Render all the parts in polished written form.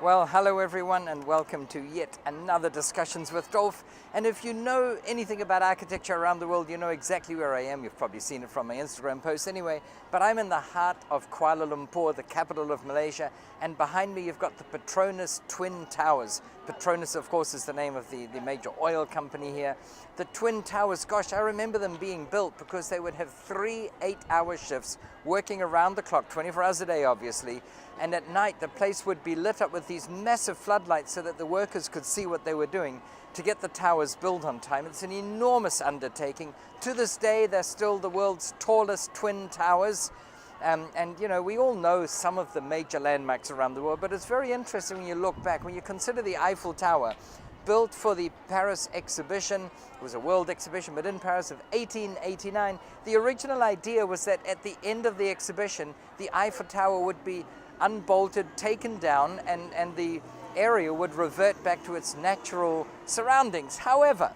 Well, hello everyone and welcome to yet another Discussions with Dolf. And if you know anything about architecture around the world, you know exactly where I am. You've probably seen it from my Instagram posts anyway. But I'm in the heart of Kuala Lumpur, the capital of Malaysia. And behind me you've got the Petronas Twin Towers. Petronas, of course, is the name of the major oil company here. The Twin Towers, gosh, I remember them being built because they would have 3 8-hour shifts working around the clock, 24 hours a day, obviously. And at night, the place would be lit up with these massive floodlights so that the workers could see what they were doing to get the towers built on time. It's an enormous undertaking. To this day, they're still the world's tallest twin towers. And you know, we all know some of the major landmarks around the world, but it's very interesting when you look back, when you consider the Eiffel Tower, built for the Paris exhibition. It was a world exhibition, but in Paris of 1889. The original idea was that at the end of the exhibition, the Eiffel Tower would be unbolted, taken down, and the area would revert back to its natural surroundings. However,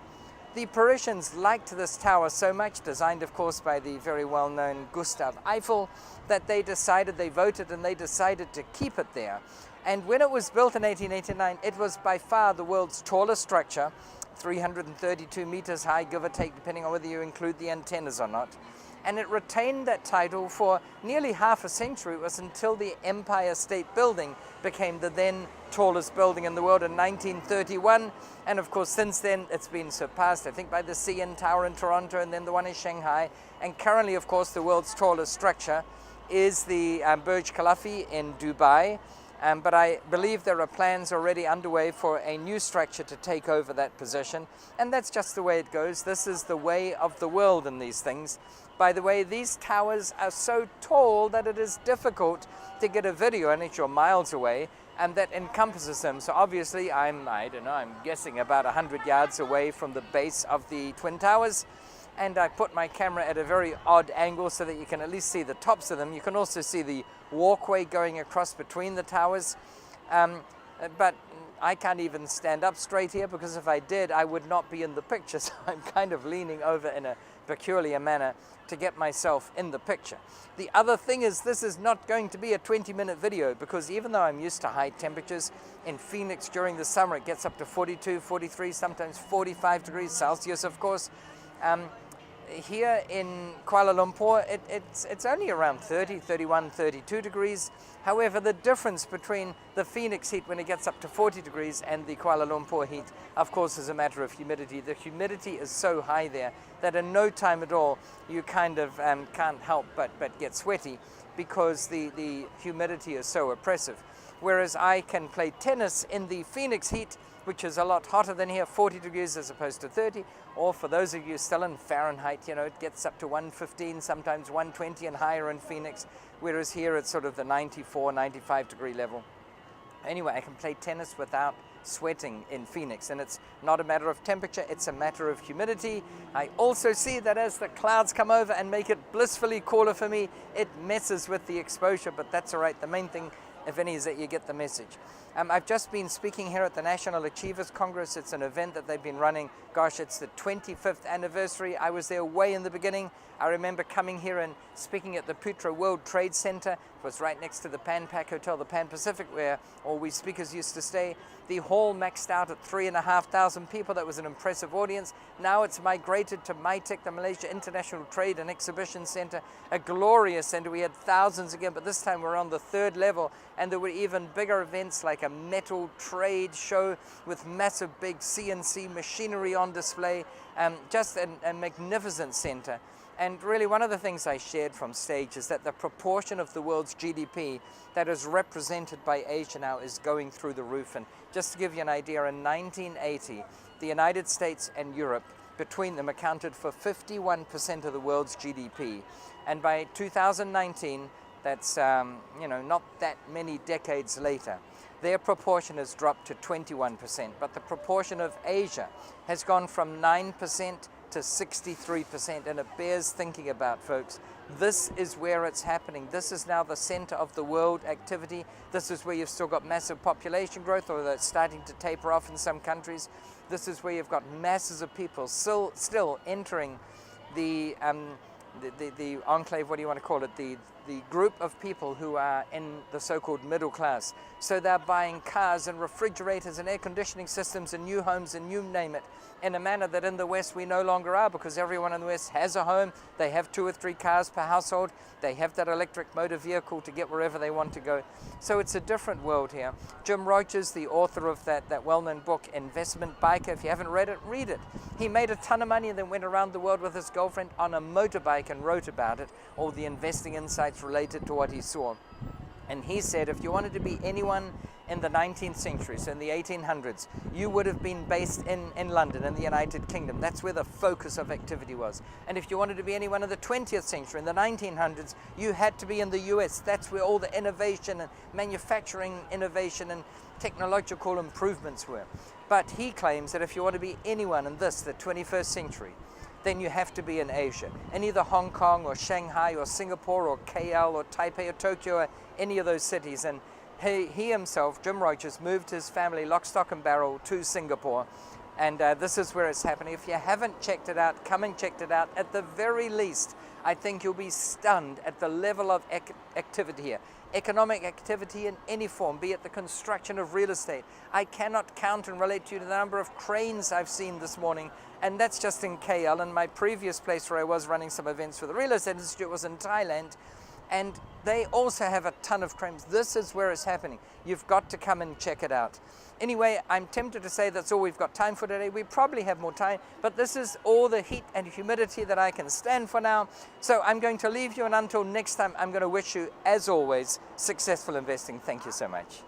the Parisians liked this tower so much, designed of course by the very well-known Gustave Eiffel, that they voted and they decided to keep it there. And when it was built in 1889, it was by far the world's tallest structure, 332 meters high, give or take, depending on whether you include the antennas or not. And it retained that title for nearly half a century. It was until the Empire State Building became the then tallest building in the world in 1931. And of course, since then, it's been surpassed, I think, by the CN Tower in Toronto and then the one in Shanghai. And currently, of course, the world's tallest structure is the Burj Khalifa in Dubai. But I believe there are plans already underway for a new structure to take over that position. And that's just the way it goes. This is the way of the world in these things. By the way, these towers are so tall that it is difficult to get a video, and you're miles away, and that encompasses them. So obviously, I'm guessing about 100 yards away from the base of the Twin Towers. And I put my camera at a very odd angle so that you can at least see the tops of them. You can also see the walkway going across between the towers. But I can't even stand up straight here, because if I did, I would not be in the picture. So I'm kind of leaning over in a peculiar manner to get myself in the picture. The other thing is, this is not going to be a 20-minute video, because even though I'm used to high temperatures, in Phoenix during the summer it gets up to 42, 43, sometimes 45 degrees Celsius, of course. Here in Kuala Lumpur, it's only around 30, 31, 32 degrees. However, the difference between the Phoenix heat when it gets up to 40 degrees and the Kuala Lumpur heat, of course, is a matter of humidity. The humidity is so high there that in no time at all you kind of can't help but get sweaty, because the humidity is so oppressive. Whereas I can play tennis in the Phoenix heat, which is a lot hotter than here, 40 degrees as opposed to 30, or for those of you still in Fahrenheit, you know, it gets up to 115, sometimes 120 and higher in Phoenix, whereas here it's sort of the 94, 95 degree level. Anyway, I can play tennis without sweating in Phoenix, and it's not a matter of temperature, it's a matter of humidity. I also see that as the clouds come over and make it blissfully cooler for me, it messes with the exposure, but that's all right. The main thing, if any, is that you get the message. I've just been speaking here at the National Achievers Congress. It's an event that they've been running. Gosh, it's the 25th anniversary. I was there way in the beginning. I remember coming here and speaking at the Putra World Trade Center. It was right next to the Pan Pac Hotel, the Pan Pacific, where all we speakers used to stay. The hall maxed out at 3,500 people. That was an impressive audience. Now it's migrated to MITEC, the Malaysia International Trade and Exhibition Center, a glorious center. We had thousands again, but this time we're on the 3rd level, and there were even bigger events like a metal trade show with massive big CNC machinery on display. Just a magnificent center. And really, one of the things I shared from stage is that the proportion of the world's GDP that is represented by Asia now is going through the roof. And just to give you an idea, in 1980, the United States and Europe, between them, accounted for 51% of the world's GDP. And by 2019, that's not that many decades later, their proportion has dropped to 21%. But the proportion of Asia has gone from 9% to 63%, and it bears thinking about, folks. This is where it's happening. This is now the center of the world activity. This is where you've still got massive population growth, although it's starting to taper off in some countries. This is where you've got masses of people still entering the enclave, what do you want to call it, the the group of people who are in the so-called middle class. So they're buying cars and refrigerators and air conditioning systems and new homes and you name it, in a manner that in the West we no longer are, because everyone in the West has a home, they have 2 or 3 cars per household, they have that electric motor vehicle to get wherever they want to go. So it's a different world here. Jim Roches, the author of that well-known book, Investment Biker, if you haven't read it, read it. He made a ton of money and then went around the world with his girlfriend on a motorbike and wrote about it, all the investing insights related to what he saw. And he said if you wanted to be anyone in the 19th century, so in the 1800s, you would have been based in London, in the United Kingdom. That's where the focus of activity was. And if you wanted to be anyone in the 20th century, in the 1900s, you had to be in the US. That's where all the innovation and manufacturing innovation and technological improvements were. But he claims that if you want to be anyone in this, the 21st century, then you have to be in Asia, in either Hong Kong or Shanghai or Singapore or KL or Taipei or Tokyo or any of those cities. And he himself, Jim Roches, moved his family lock, stock and barrel to Singapore. And this is where it's happening. If you haven't checked it out, come and check it out. At the very least, I think you'll be stunned at the level of activity here. Economic activity in any form, be it the construction of real estate. I cannot count and relate to you the number of cranes I've seen this morning, and that's just in KL. And my previous place where I was running some events for the Real Estate Institute was in Thailand, and they also have a ton of cranes. This is where it's happening. You've got to come and check it out. Anyway, I'm tempted to say that's all we've got time for today. We probably have more time, but this is all the heat and humidity that I can stand for now. So I'm going to leave you, and until next time, I'm going to wish you, as always, successful investing. Thank you so much.